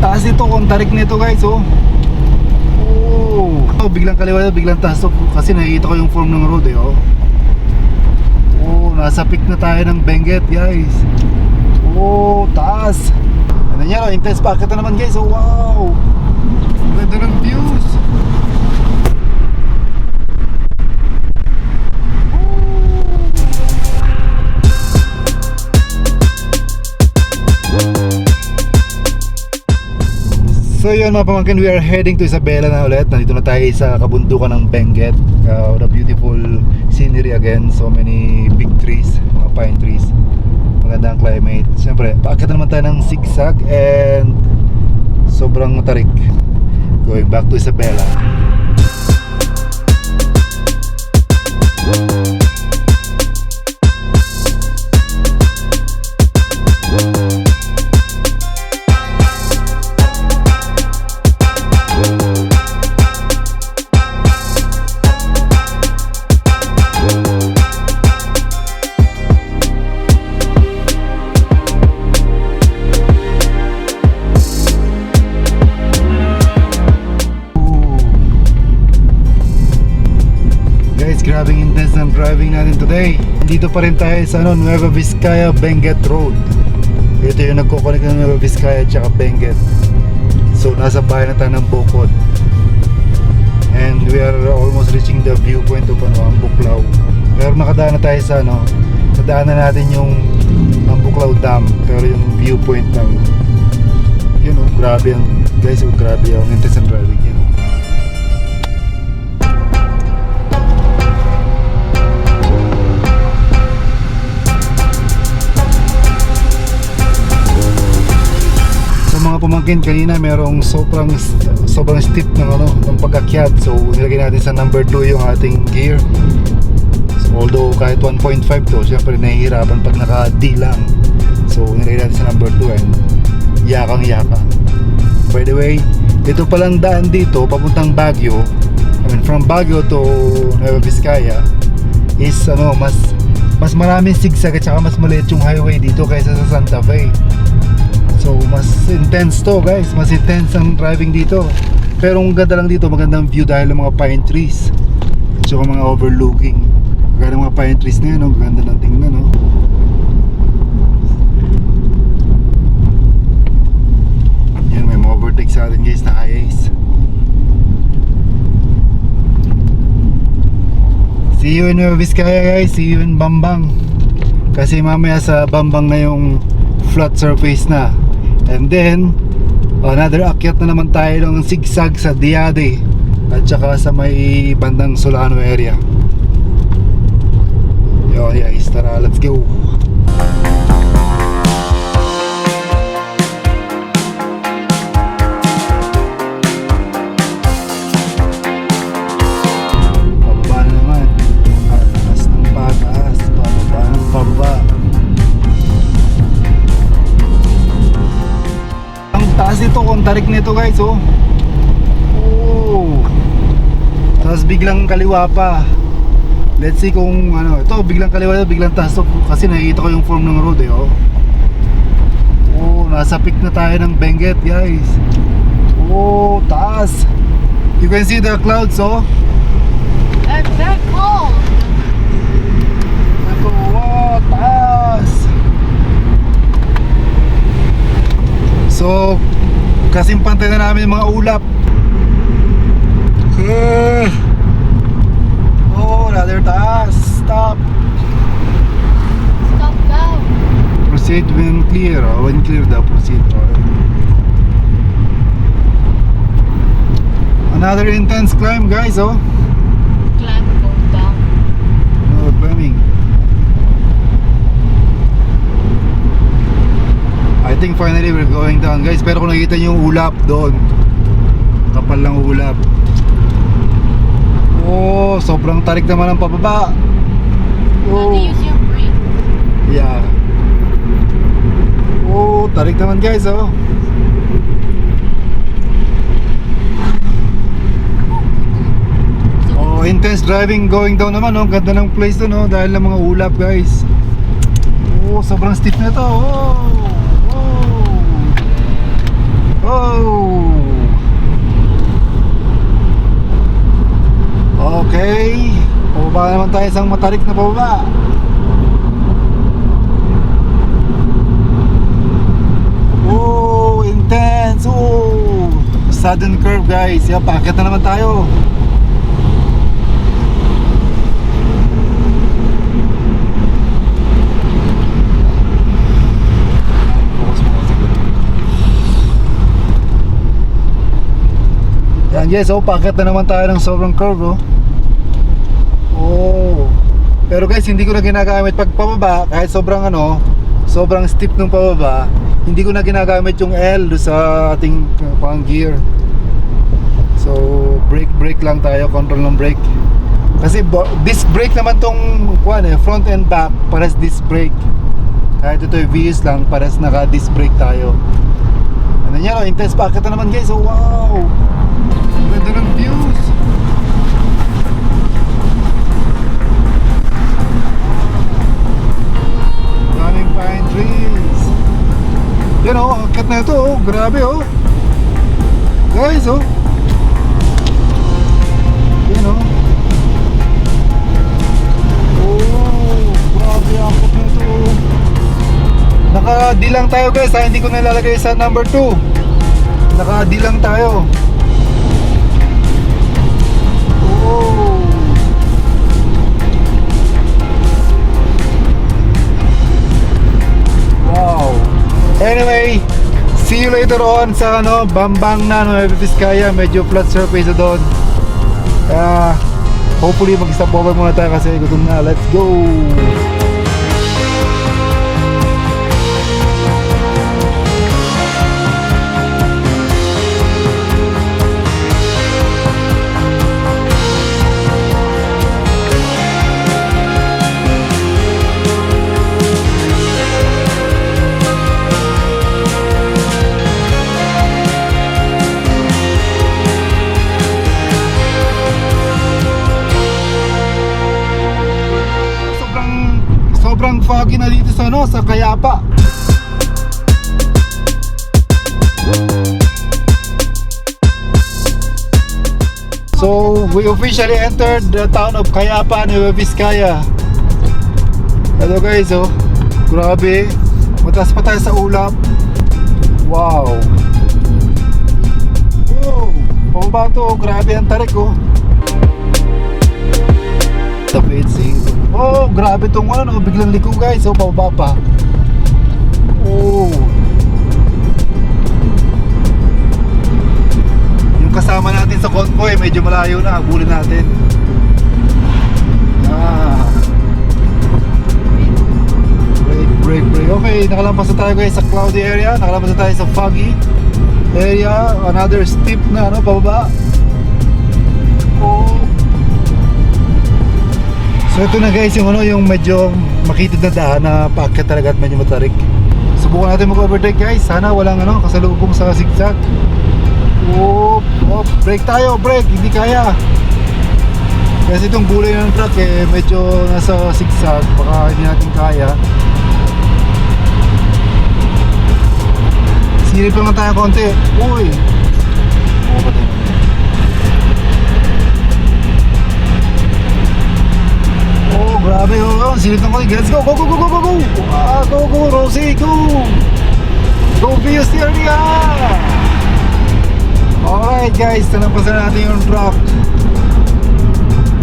taas ito, kung tarik nito guys, oh. Oh, biglang kaliwa, biglang taas to. Kasi nakikita ko yung form ng road eh, oh. Oh, nasa peak na tayo ng Benguet guys. Oh, taas. Ano yan, oh, intense packet na naman guys, oh wow. Ganda ng views. So yun mga pamangkin, we are heading to Isabela na ulit. Nandito na tayo sa kabundukan ng Benguet. The beautiful scenery again. So many big trees, mga pine trees. Maganda ang climate. Siyempre, paakit naman tayo ng zigzag and sobrang matarik. Going back to Isabela. Grabing intense ng driving natin today. Dito pa rin tayo sa Nueva Vizcaya Benguet Road. Ito yung nagkoconnect ng Nueva Vizcaya at saka Benguet. So nasa bahay na tayo ng Bocod. And we are almost reaching the viewpoint of Ambuklao. Pero nakadaan na tayo sa nadaan na natin yung Ambuklao Dam. Pero yung viewpoint ng grabe ang guys, grabe ang intense ng driving yun. Mga pamangkin, kanina merong sobrang steep ng pag-akyat. So nilagay natin sa number 2 yung ating gear. So, although kahit 1.5 to, syempre nahihirapan pag naka-D lang. So nilagay natin sa number 2 and yakang-yaka. By the way, ito palang daan dito papuntang Baguio. I mean from Baguio to Nueva Vizcaya is mas maraming zigzag at saka mas maliit yung highway dito kaysa sa Santa Fe. So mas intense to guys, mas intense ang driving dito. Pero ang ganda lang dito, magandang view dahil ng mga pine trees at saka mga overlooking. Maganda mga pine trees na yan, maganda lang tingnan, no? Yan, may mga overtake sa atin guys na highways. See you in Nueva Vizcaya guys, see you in Bambang. Kasi mamaya sa Bambang na yung flat surface na. And then another akyat na naman tayo ng zigzag sa Diade at saka sa may bandang Solano area. Yo, guys, tara, let's go. Pababa na naman. Pataas ng pataas, pababa ng pababa. Taas ito, kung tarik nito guys, oh. Oh. Tapos biglang kaliwa pa. Let's see kung ito biglang kaliwa, biglang taas to. Kasi nakikita ko yung form ng road eh, oh. Oh, nasa peak na tayo ng Benguet guys. Oh, taas. You can see the clouds, oh. That's that cold. Ito, wow, taas. So, kasing pantay na namin yung mga ulap. Oh, rather taas. Stop. Stop down. Proceed when clear. Oh, when clear daw, proceed. Another intense climb guys, oh. Climb, go down. Oh, climbing. I think finally we're going down guys. Pero kung nakita nyo yung ulap doon, kapal lang ulap. Oh, sobrang tarik naman ang pababa. How to use your brake. Yeah. Oh, tarik naman guys, oh. Oh, intense driving going down naman, oh. Ganda ng place doon, oh, dahil ng mga ulap guys. Oh, sobrang steep na to. Oh. Oh. Oh. Baba naman tayo isang matarik na pababa. Oh, intense. Oh, sudden curve guys. Yan, paakyat na naman tayo. Yan guys, oh, paakyat na naman tayo ng sobrang curve, oh. Oh. Pero guys, hindi ko na ginagamit pag pababa, kahit sobrang sobrang steep nung pababa, hindi ko na ginagamit yung L do sa ating pang gear. So, brake lang tayo, control ng brake. Kasi disc brake naman tong front and back, pares disc brake. Kahit ito yung VS lang, pares naka disc brake tayo. Ano yan, oh, intense packet na naman guys. Oh, wow! Ganda ng views. Running pine trees. Yan oh, akit na ito oh. Grabe oh. Guys oh. Yan oh. Oh, grabe akit na ito oh. Naka-D lang tayo guys ha. Hindi ko nalalagay sa number 2. Naka-D lang tayo. Oh. Wow. Anyway, see you later on sa Bambang na Nueva Vizcaya. Medyo flat surface na doon. Hopefully mag-stop over muna tayo kasi gutom na. Let's go. Sobrang foggy na dito sa Kayapa. So we officially entered the town of Kayapa, Nueva Vizcaya. Hello guys oh. Grabe. Mataas pa tayo sa ulap. Wow. Wow. Pababa to. Grabe ang tarik oh. Oh, grabe tong biglang liko guys. Oh, pababa pa. Oh. Yung kasama natin sa convoy, medyo malayo na. Habulin natin. Break. Okay, nakalampas na tayo guys sa cloudy area. Nakalampas na tayo sa foggy area. Another steep na pababa. Oh. So ito na guys yung medyo makitid na daan na paakyat talaga at medyo matarik. Subukan natin mag-overtake guys. Sana walang kasalubong sa zigzag. Oh, brake tayo, brake. Hindi kaya. Kasi itong bulay ng truck medyo nasa zigzag. Baka hindi natin kaya. Silip lang tayo konti. Uy. Oh, patay. Oh, grabe oh. Silip ng konti. Let's go. Go. Go, Rosie. Go. Go views the area. Alright guys, tanampasan natin yung truck.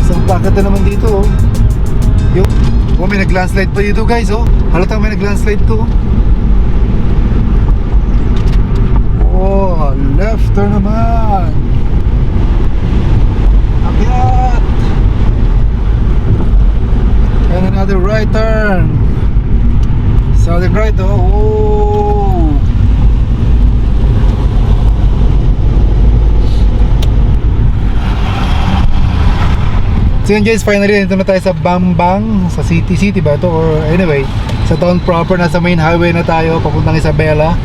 Isang packet na naman dito oh. May nag-landslide pa dito guys oh. Halatang may nag-landslide to. Oh, left turn naman. Akyat. And another right turn. Southern right oh. So yun guys, finally dito na tayo sa Bambang. Sa city ba ito? Or anyway, sa town proper. Nasa main highway na tayo papuntang Isabela.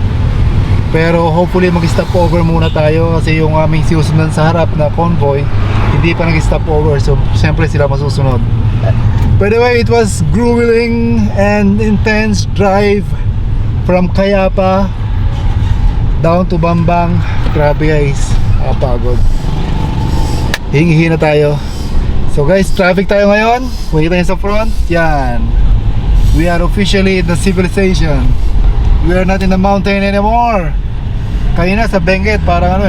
Pero hopefully mag-stop over muna tayo. Kasi yung aming sinusundan sa harap na convoy hindi pa nag-stop over. So siyempre sila masusunod. By the way, it was grueling and intense drive from Kayapa down to Bambang. Grabe guys, pagod. Hingi na tayo. So guys, traffic tayo ngayon. Wait tayo sa front. Yan. We are officially in the civilization. We are not in the mountain anymore. Kanina sa Benguet, parang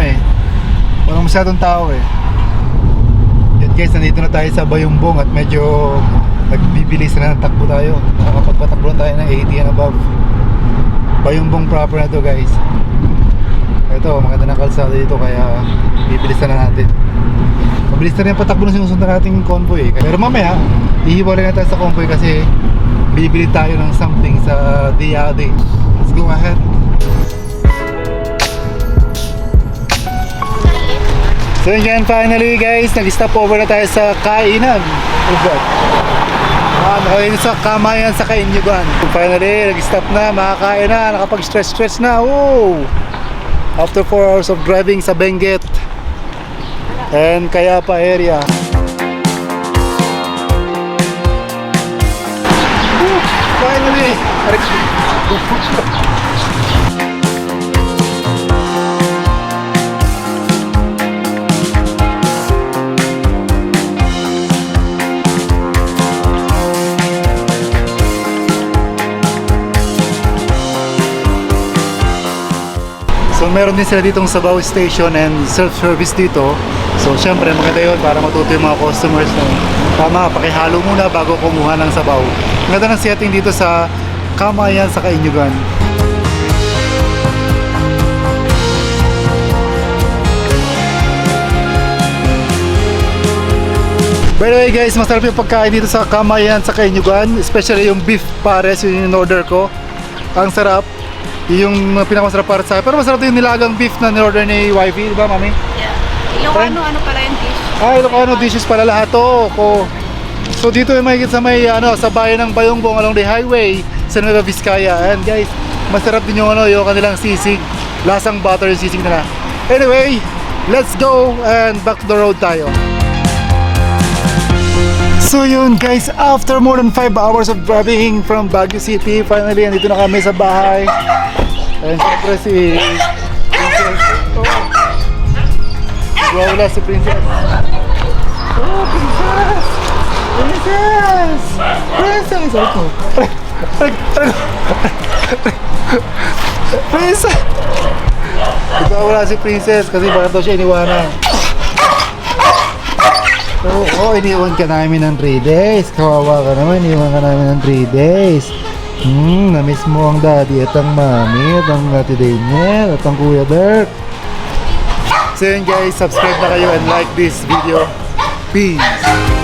parang masyadong tao Yan guys, nandito na tayo sa Bayumbong at medyo nagbibilis na ng takbo tayo. Nakakapagpatakbo na tayo ng 80 and above. Bayumbong proper na to guys. Ito, maganda ng kalsada dito kaya bibilis na natin. Mabilis na rin ang patakbo ng sinusunod nating convoy Pero mamaya, ihiwalay na tayo sa convoy kasi bibili tayo ng something sa Diade. Let's go ahead. So yun, finally guys, nag-stop over na tayo sa kainan. Oh God. Nakakain sa Kamayan sa Kainyugan. Finally, nag-stop na, makakain na, nakapag-stretch na. Woo! After 4 hours of driving sa Benguet and Cayapa area. Woo! Finally! So meron din sila ditong Sabaw Station and self-service dito. So syempre maganda yun para matuto yung mga customers na tama, pakihalo muna bago kumuha ng sabaw. Maganda ng setting dito sa Kamayan sa Kainyugan. By the way guys, masarap yung pagkain dito sa Kamayan sa Kainyugan, especially yung beef pares, yun yung order ko. Ang sarap. Yung pinakamasarap para sa akin. Pero masarap din yung nilagang beef na ni-order ni wifey, di ba mami? Yeah. Ilocano, ano pala yung dish? Ilocano dishes pala lahat to. So dito yung mahigit sa may sa bayan ng Bayumbong along the highway sa Nueva Vizcaya. And guys, masarap din yung yung kanilang sisig. Lasang butter yung sisig nila. Anyway, let's go and back to the road tayo. So yun guys, after more than 5 hours of driving from Baguio City, finally andito na kami sa bahay. And syempre si Princess. Wala si Princess. Oh, Princess! Princess! Princess! Ako. Princess! Ito wala si Princess kasi bakit daw siya iniwanan. Oo, iniwan ka namin ng 3 days. Kawawa ka naman, iniwan ka namin ng 3 days. Na-miss mo ang daddy at ang mami at ang ate Daniel at ang kuya Dirk. So yun guys, subscribe na kayo and like this video. Peace!